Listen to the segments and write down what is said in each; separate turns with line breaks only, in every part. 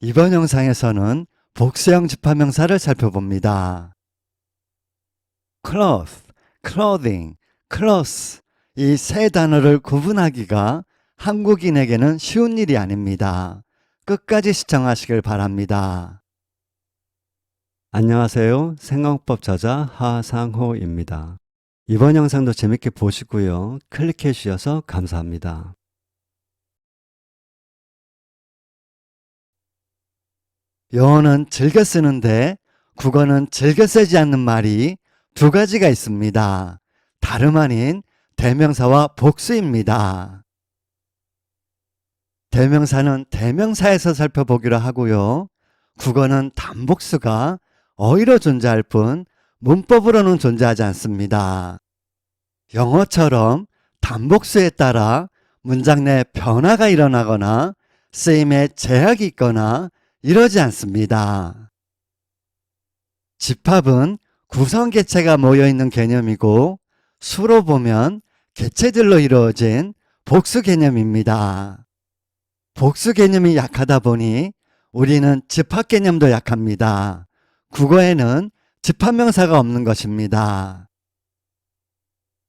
이번 영상에서는 복수형 집합명사를 살펴봅니다. cloth, clothing, cloth 이 세 단어를 구분하기가 한국인에게는 쉬운 일이 아닙니다. 끝까지 시청하시길 바랍니다. 안녕하세요. 생강법 저자 하상호입니다. 이번 영상도 재밌게 보시고요. 클릭해 주셔서 감사합니다. 영어는 즐겨 쓰는데 국어는 즐겨 쓰지 않는 말이 두 가지가 있습니다. 다름 아닌 대명사와 복수입니다. 대명사는 대명사에서 살펴보기로 하고요. 국어는 단복수가 어휘로 존재할 뿐 문법으로는 존재하지 않습니다. 영어처럼 단복수에 따라 문장 내 변화가 일어나거나 쓰임에 제약이 있거나 이러지 않습니다. 집합은 구성 개체가 모여있는 개념이고 수로 보면 개체들로 이루어진 복수 개념입니다. 복수 개념이 약하다 보니 우리는 집합 개념도 약합니다. 국어에는 집합명사가 없는 것입니다.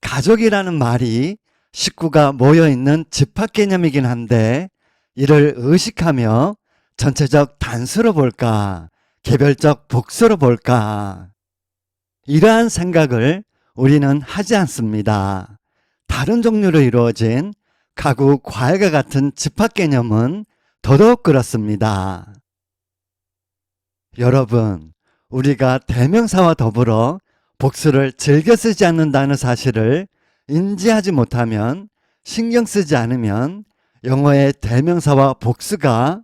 가족이라는 말이 식구가 모여있는 집합 개념이긴 한데 이를 의식하며 전체적 단수로 볼까, 개별적 복수로 볼까. 이러한 생각을 우리는 하지 않습니다. 다른 종류로 이루어진 가구, 과일과 같은 집합 개념은 더더욱 그렇습니다. 여러분, 우리가 대명사와 더불어 복수를 즐겨 쓰지 않는다는 사실을 인지하지 못하면, 신경 쓰지 않으면 영어의 대명사와 복수가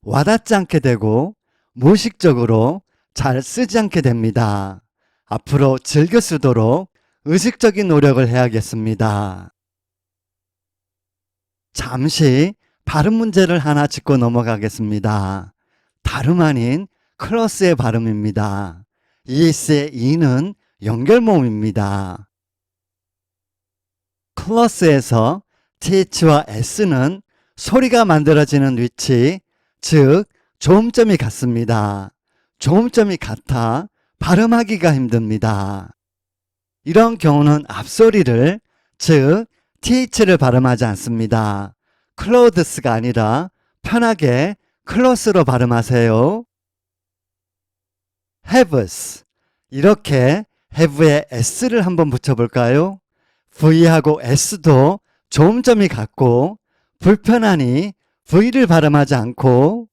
와닿지 않게 되고 무의식적으로 잘 쓰지 않게 됩니다. 앞으로 즐겨 쓰도록 의식적인 노력을 해야겠습니다. 잠시 발음 문제를 하나 짚고 넘어가겠습니다. 다름 아닌 클러스의 발음입니다. ES의 E는 연결모음입니다. 클러스에서 TH와 S는 소리가 만들어지는 위치, 즉 조음점이 같습니다. 조음점이 같아 발음하기가 힘듭니다. 이런 경우는 앞소리를, 즉 TH를 발음하지 않습니다. clothes가 아니라 편하게 close로 발음하세요. haves, 이렇게 have에 s를 한번 붙여볼까요? V하고 S도 조음점이 같고 불편하니 V를 발음하지 않고,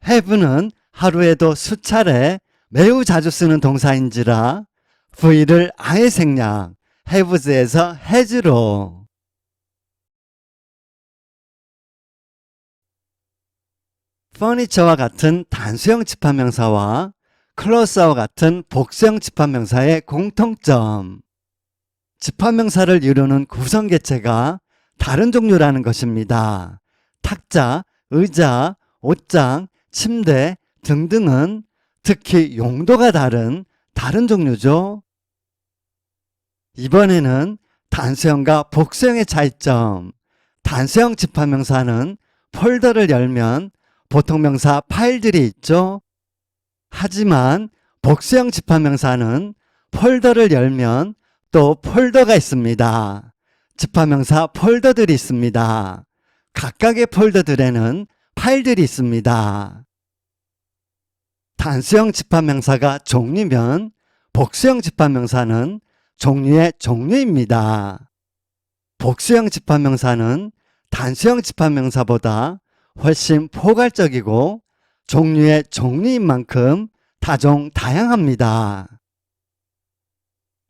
have는 하루에도 수차례 매우 자주 쓰는 동사인지라 V를 아예 생략, haves에서 has로. furniture와 같은 단수형 집합명사와 close와 같은 복수형 집합명사의 공통점. 집합명사를 이루는 구성개체가 다른 종류라는 것입니다. 탁자, 의자, 옷장, 침대 등등은 특히 용도가 다른 종류죠. 이번에는 단수형과 복수형의 차이점. 단수형 집합명사는 폴더를 열면 보통명사 파일들이 있죠. 하지만 복수형 집합명사는 폴더를 열면 또 폴더가 있습니다. 집합명사 폴더들이 있습니다. 각각의 폴더들에는 파일들이 있습니다. 단수형 집합명사가 종류면 복수형 집합명사는 종류의 종류입니다. 복수형 집합명사는 단수형 집합명사보다 훨씬 포괄적이고 종류의 종류인 만큼 다양합니다.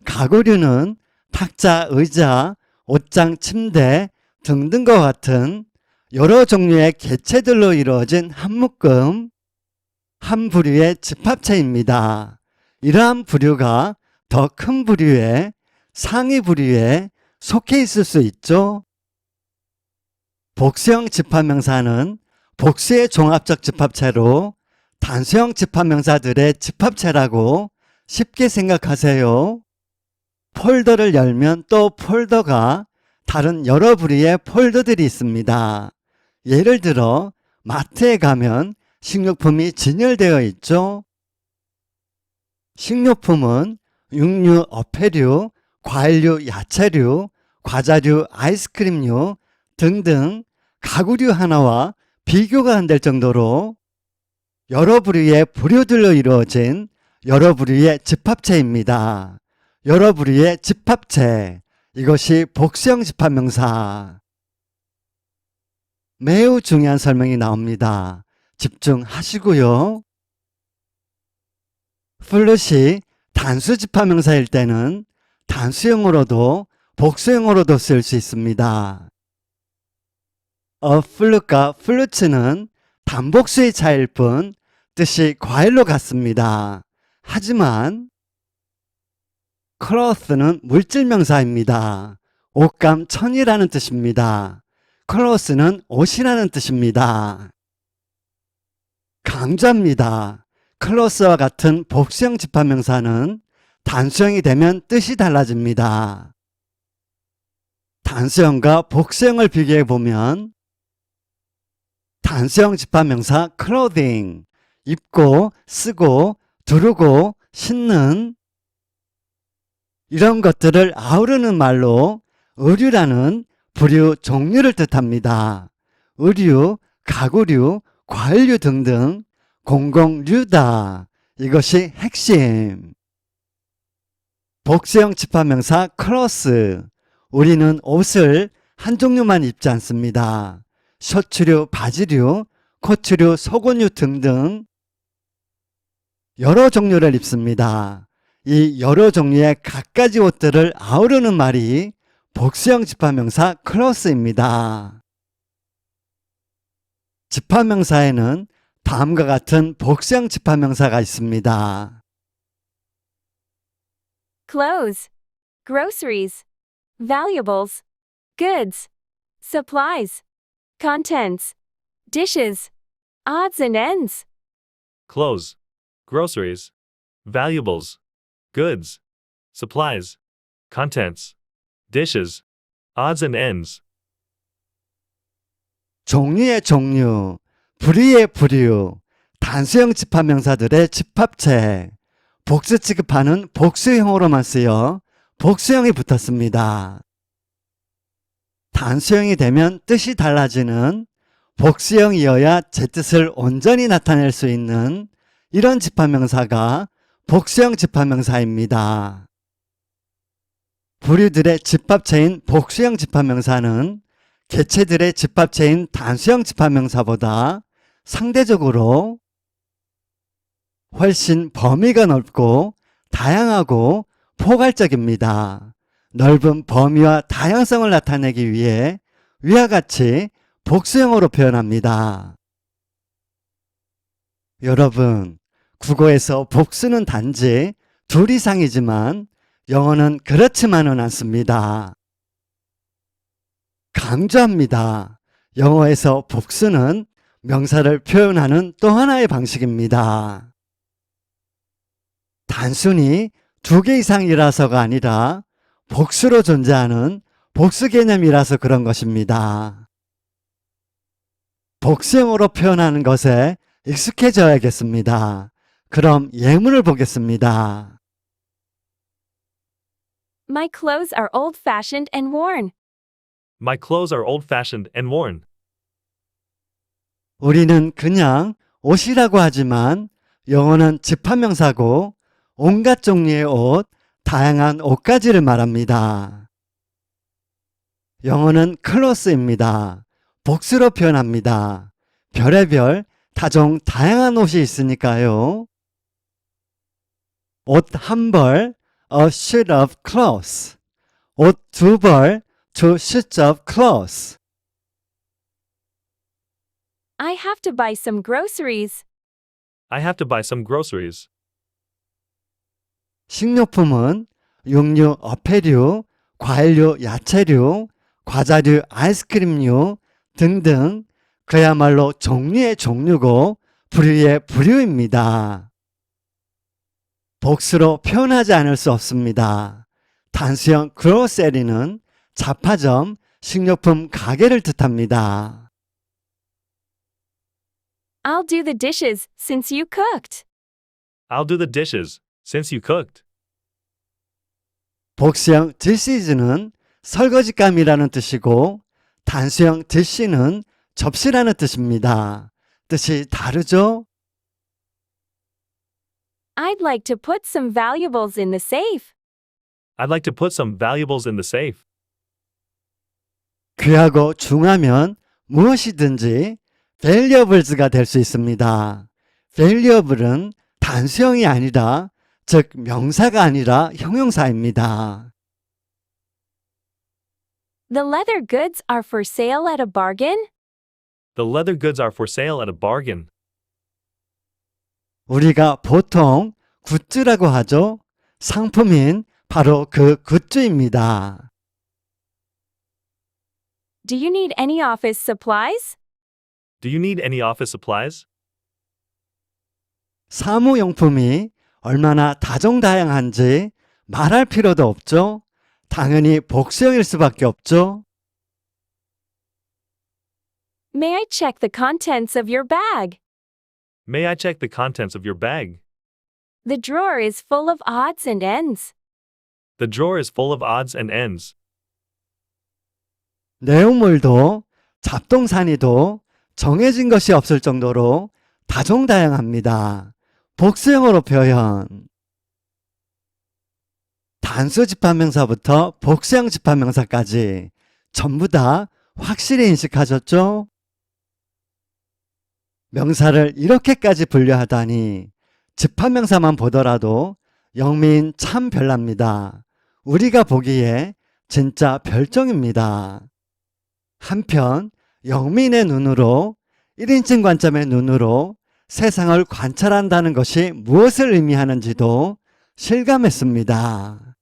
가구류는 탁자, 의자, 옷장, 침대 등등과 같은 여러 종류의 개체들로 이루어진 한 묶음, 한 부류의 집합체입니다. 이러한 부류가 더 큰 부류의 상위 부류에 속해 있을 수 있죠. 복수형 집합명사는 복수의 종합적 집합체로 단수형 집합명사들의 집합체라고 쉽게 생각하세요. 폴더를 열면 또 폴더가 다른 여러 부류의 폴더들이 있습니다. 예를 들어 마트에 가면 식료품이 진열되어 있죠. 식료품은 육류, 어패류, 과일류, 야채류, 과자류, 아이스크림류 등등 가구류 하나와 비교가 안 될 정도로 여러 부류의 부류들로 이루어진 여러 부류의 집합체입니다. 여러 부류의 집합체, 이것이 복수형 집합명사. 매우 중요한 설명이 나옵니다. 집중하시고요. 플룻이 단수 집합명사일 때는 단수형으로도 복수형으로도 쓸 수 있습니다. 플룻과 플루츠는 단복수의 차이일 뿐 뜻이 과일로 같습니다. 하지만 클로스는 물질명사입니다. 옷감 천이라는 뜻입니다. 클로스는 옷이라는 뜻입니다. 강조합니다. 클로스와 같은 복수형 집합명사는 단수형이 되면 뜻이 달라집니다. 단수형과 복수형을 비교해 보면 단수형 집합명사 clothing, 입고, 쓰고, 두르고, 신는 이런 것들을 아우르는 말로 의류라는 부류, 종류를 뜻합니다. 의류, 가구류, 과일류 등등 공공류다. 이것이 핵심. 복수형 집합명사 cloth, 우리는 옷을 한 종류만 입지 않습니다. 셔츠류, 바지류, 코트류, 속옷류 등등 여러 종류를 입습니다. 이 여러 종류의 갖가지 옷들을 아우르는 말이 복수형 집합명사 cloth입니다. 집합명사에는 다음과 같은 복수형 집합명사가 있습니다.
clothes, groceries, valuables, goods, supplies, contents, dishes, odds and ends.
clothes, groceries, valuables, goods, supplies, contents, dishes, odds and ends.
종류의 종류, 부류의 부류, 단수형 집합명사들의 집합체, 복수 취급하는 복수형으로만 쓰여 복수형이 붙었습니다. 단수형이 되면 뜻이 달라지는 복수형이어야 제 뜻을 온전히 나타낼 수 있는 이런 집합명사가 복수형 집합명사입니다. 부류들의 집합체인 복수형 집합명사는 개체들의 집합체인 단수형 집합명사보다 상대적으로 훨씬 범위가 넓고 다양하고 포괄적입니다. 넓은 범위와 다양성을 나타내기 위해 위와 같이 복수형으로 표현합니다. 여러분, 국어에서 복수는 단지 둘 이상이지만 영어는 그렇지만은 않습니다. 강조합니다. 영어에서 복수는 명사를 표현하는 또 하나의 방식입니다. 단순히 두 개 이상이라서가 아니라 복수로 존재하는 복수 개념이라서 그런 것입니다. 복수형으로 표현하는 것에 익숙해져야겠습니다. 그럼 예문을 보겠습니다.
My clothes are old-fashioned and worn.
My clothes are old-fashioned and worn.
우리는 그냥 옷이라고 하지만 영어는 집합명사고 온갖 종류의 옷, 다양한 옷가지를 말합니다. 영어는 cloth입니다. 복수로 표현합니다. 별의별 다종 다양한 옷이 있으니까요. 옷 한 벌, a suit of clothes. 옷 두 벌, two suits of clothes.
I have to buy some groceries.
I have to buy some groceries.
식료품은 육류, 어패류, 과일류, 야채류, 과자류, 아이스크림류 등등 그야말로 종류의 종류고 부류의 부류입니다. 복수로 표현하지 않을 수 없습니다. 단수형 grocery는 잡화점, 식료품 가게를 뜻합니다.
I'll do the dishes since you cooked.
I'll do the dishes, since you cooked.
복수형 dishes는 설거지감이라는 뜻이고 단수형 dish는 접시라는 뜻입니다. 뜻이 다르죠?
I'd like to put some valuables in the safe.
I'd like to put some valuables in the safe.
귀하고 중하면 무엇이든지 valuables가 될 수 있습니다. valuable은 단수형이 아니라, 즉 명사가 아니라 형용사입니다.
The leather goods are for sale at a bargain.
The leather goods are for sale at a bargain.
우리가 보통 굿즈라고 하죠. 상품인 바로 그 굿즈입니다.
Do you need any office supplies?
Do you need any office supplies?
사무용품이 얼마나 다종다양한지 말할 필요도 없죠. 당연히 복수형일 수밖에 없죠.
May I check the contents of your bag?
May I check the contents of your bag?
The drawer is full of odds and ends.
The drawer is full of odds and ends.
내용물도 잡동사니도 정해진 것이 없을 정도로 다종다양합니다. 복수형으로 표현. 단수 집합명사부터 복수형 집합명사까지 전부 다 확실히 인식하셨죠? 명사를 이렇게까지 분류하다니 집합명사만 보더라도 영민 참 별납니다. 우리가 보기에 진짜 별종입니다. 한편 영민의 눈으로 1인칭 관점의 눈으로 세상을 관찰한다는 것이 무엇을 의미하는지도 실감했습니다.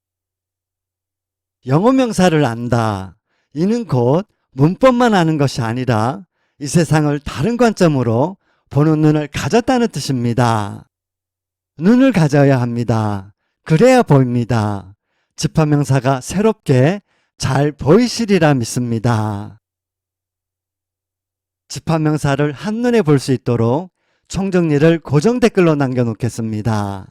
영어 명사를 안다. 이는 곧 문법만 아는 것이 아니라 이 세상을 다른 관점으로 보는 눈을 가졌다는 뜻입니다. 눈을 가져야 합니다. 그래야 보입니다. 집합명사가 새롭게 잘 보이시리라 믿습니다. 집합명사를 한눈에 볼 수 있도록 총정리를 고정 댓글로 남겨놓겠습니다.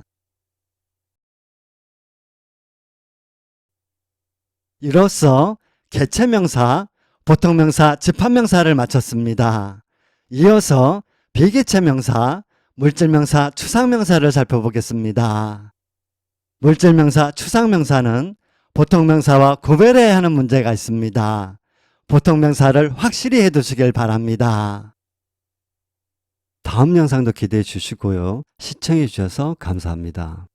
이로써 개체명사, 보통명사, 집합명사를 마쳤습니다. 이어서 비개체명사, 물질명사, 추상명사를 살펴보겠습니다. 물질명사, 추상명사는 보통명사와 구별해야 하는 문제가 있습니다. 보통명사를 확실히 해두시길 바랍니다. 다음 영상도 기대해 주시고요. 시청해 주셔서 감사합니다.